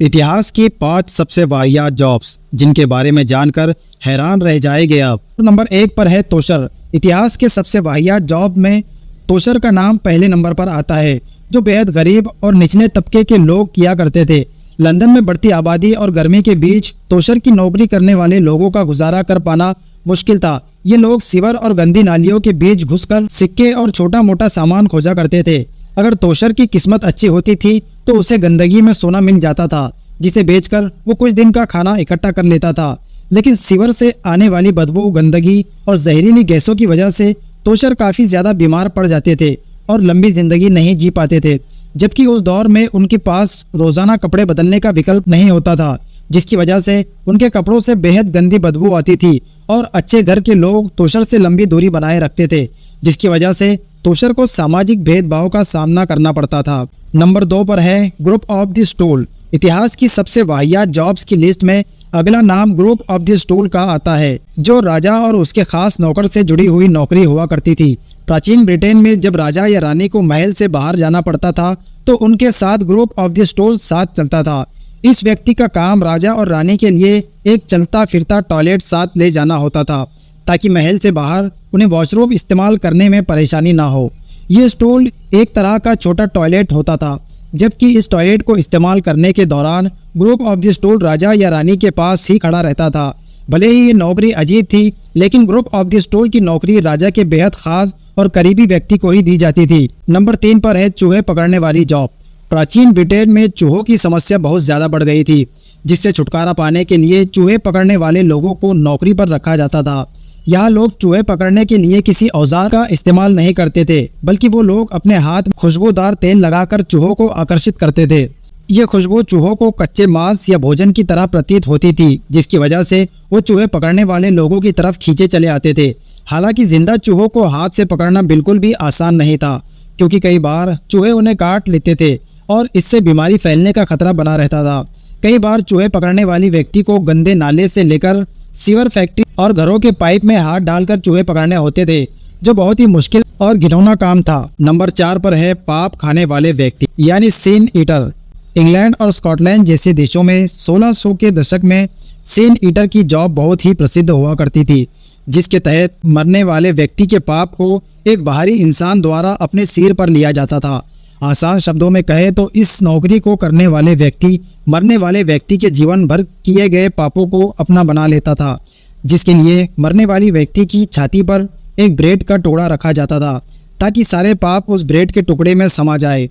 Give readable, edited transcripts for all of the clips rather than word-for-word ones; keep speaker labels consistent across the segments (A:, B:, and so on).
A: इतिहास की 5 सबसे वाहियात जॉब्स जिनके बारे में जानकर हैरान रह जाएंगे आप। तो नंबर 1 पर है तोशर। इतिहास के सबसे वाहियात जॉब में तोशर का नाम पहले नंबर पर आता है, जो बेहद गरीब और निचले तबके के लोग किया करते थे। लंदन में बढ़ती आबादी और गर्मी के बीच तोशर की नौकरी करने वाले लोगों का गुजारा कर पाना मुश्किल था। ये लोग सीवर और गंदी नालियों के बीच घुसकर सिक्के और छोटा मोटा सामान खोजा करते थे। अगर तोशर की किस्मत अच्छी होती थी तो उसे गंदगी में सोना मिल जाता था, जिसे बेचकर वो कुछ दिन का खाना इकट्ठा कर लेता था। लेकिन सीवर से आने वाली बदबू, गंदगी और जहरीली गैसों की वजह से तोशर काफ़ी ज़्यादा बीमार पड़ जाते थे और लंबी ज़िंदगी नहीं जी पाते थे। जबकि उस दौर में उनके पास रोज़ाना कपड़े बदलने का विकल्प नहीं होता था, जिसकी वजह से उनके कपड़ों से बेहद गंदी बदबू आती थी और अच्छे घर के लोग तोशर से लंबी दूरी बनाए रखते थे, जिसकी वजह से तोशर को सामाजिक भेदभाव का सामना करना पड़ता था। नंबर 2 पर है ग्रुप ऑफ द स्टूल। इतिहास की सबसे वाहियात जॉब्स की लिस्ट में अगला नाम ग्रुप ऑफ द स्टूल का आता है, जो राजा और उसके खास नौकर से जुड़ी हुई नौकरी हुआ करती थी। प्राचीन ब्रिटेन में जब राजा या रानी को महल से बाहर जाना पड़ता था तो उनके साथ ग्रुप ऑफ द स्टूल साथ चलता था। इस व्यक्ति का काम राजा और रानी के लिए एक चलता फिरता टॉयलेट साथ ले जाना होता था, ताकि महल से बाहर उन्हें वॉशरूम इस्तेमाल करने में परेशानी ना हो। ये स्टूल एक तरह का छोटा टॉयलेट होता था, जबकि इस टॉयलेट को इस्तेमाल करने के दौरान ग्रुप ऑफ द स्टूल राजा या रानी के पास ही खड़ा रहता था। भले ही ये नौकरी अजीब थी, लेकिन ग्रुप ऑफ द स्टूल की नौकरी राजा के बेहद खास और करीबी व्यक्ति को ही दी जाती थी। नंबर 3 पर है चूहे पकड़ने वाली जॉब। प्राचीन ब्रिटेन में चूहों की समस्या बहुत ज़्यादा बढ़ गई थी, जिससे छुटकारा पाने के लिए चूहे पकड़ने वाले लोगों को नौकरी पर रखा जाता था। यहाँ लोग चूहे पकड़ने के लिए किसी औजार का इस्तेमाल नहीं करते थे, बल्कि वो लोग अपने हाथ में खुशबूदार तेल लगाकर चूहों को आकर्षित करते थे। ये खुशबू चूहों को कच्चे मांस या भोजन की तरह प्रतीत होती थी, जिसकी वजह से वो चूहे पकड़ने वाले लोगों की तरफ खींचे चले आते थे। हालांकि जिंदा चूहों को हाथ से पकड़ना बिल्कुल भी आसान नहीं था, क्योंकि कई बार चूहे उन्हें काट लेते थे और इससे बीमारी फैलने का खतरा बना रहता था। कई बार चूहे पकड़ने वाली व्यक्ति को गंदे नाले से लेकर सीवर फैक्ट्री और घरों के पाइप में हाथ डालकर चूहे पकड़ने होते थे, जो बहुत ही मुश्किल और घिनौना काम था। नंबर 4 पर है पाप खाने वाले व्यक्ति, यानी सिन ईटर। इंग्लैंड और स्कॉटलैंड जैसे देशों में 1600 के दशक में सिन ईटर की जॉब बहुत ही प्रसिद्ध हुआ करती थी, जिसके तहत मरने वाले व्यक्ति के पाप को एक बाहरी इंसान द्वारा अपने सिर पर लिया जाता था। आसान शब्दों में कहे तो इस नौकरी को करने वाले व्यक्ति मरने वाले व्यक्ति के जीवन भर किए गए पापों को अपना बना लेता था, जिसके लिए मरने वाली व्यक्ति की छाती पर एक ब्रेड का टुकड़ा रखा जाता था, ताकि सारे पाप उस ब्रेड के टुकड़े में समा जाए।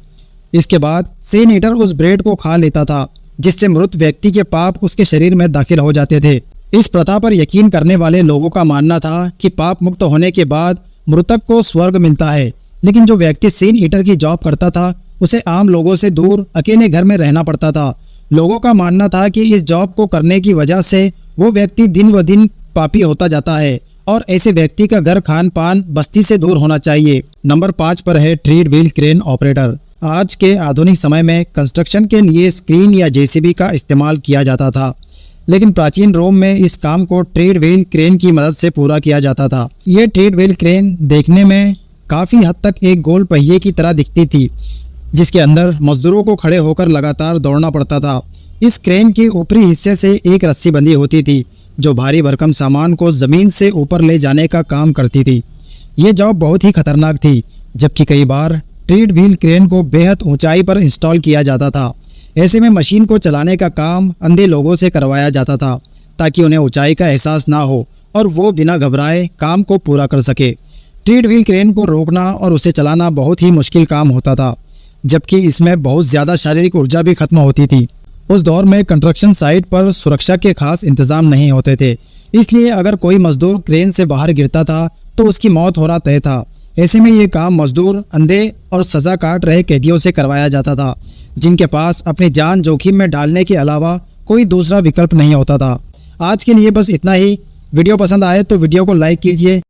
A: इसके बाद सिन ईटर उस ब्रेड को खा लेता था, जिससे मृत व्यक्ति के पाप उसके शरीर में दाखिल हो जाते थे। इस प्रथा पर यकीन करने वाले लोगों का मानना था कि पाप मुक्त होने के बाद मृतक को स्वर्ग मिलता है। लेकिन जो व्यक्ति सिन ईटर की जॉब करता था, उसे आम लोगों से दूर अकेले घर में रहना पड़ता था। लोगों का मानना था कि इस जॉब को करने की वजह से वो व्यक्ति दिन व दिन पापी होता जाता है और ऐसे व्यक्ति का घर, खान पान, बस्ती से दूर होना चाहिए। नंबर 5 पर है ट्रेड व्हील क्रेन ऑपरेटर। आज के आधुनिक समय में कंस्ट्रक्शन के लिए स्क्रीन या जेसीबी का इस्तेमाल किया जाता था, लेकिन प्राचीन रोम में इस काम को ट्रेड व्हील क्रेन की मदद से पूरा किया जाता था। ये ट्रेड व्हील क्रेन देखने में काफ़ी हद तक एक गोल पहिए की तरह दिखती थी, जिसके अंदर मजदूरों को खड़े होकर लगातार दौड़ना पड़ता था। इस क्रेन के ऊपरी हिस्से से एक रस्सी बंधी होती थी, जो भारी भरकम सामान को ज़मीन से ऊपर ले जाने का काम करती थी। ये जॉब बहुत ही खतरनाक थी, जबकि कई बार ट्रेड व्हील क्रेन को बेहद ऊंचाई पर इंस्टॉल किया जाता था। ऐसे में मशीन को चलाने का काम अंधे लोगों से करवाया जाता था, ताकि उन्हें ऊंचाई का एहसास ना हो और वो बिना घबराए काम को पूरा कर सके। ट्रेड व्हील क्रेन को रोकना और उसे चलाना बहुत ही मुश्किल काम होता था, जबकि इसमें बहुत ज़्यादा शारीरिक ऊर्जा भी खत्म होती थी। उस दौर में कंस्ट्रक्शन साइट पर सुरक्षा के खास इंतजाम नहीं होते थे, इसलिए अगर कोई मजदूर क्रेन से बाहर गिरता था तो उसकी मौत होना तय था। ऐसे में ये काम मजदूर, अंधे और सज़ा काट रहे कैदियों से करवाया जाता था, जिनके पास अपनी जान जोखिम में डालने के अलावा कोई दूसरा विकल्प नहीं होता था। आज के लिए बस इतना ही। वीडियो पसंद आए तो वीडियो को लाइक कीजिए।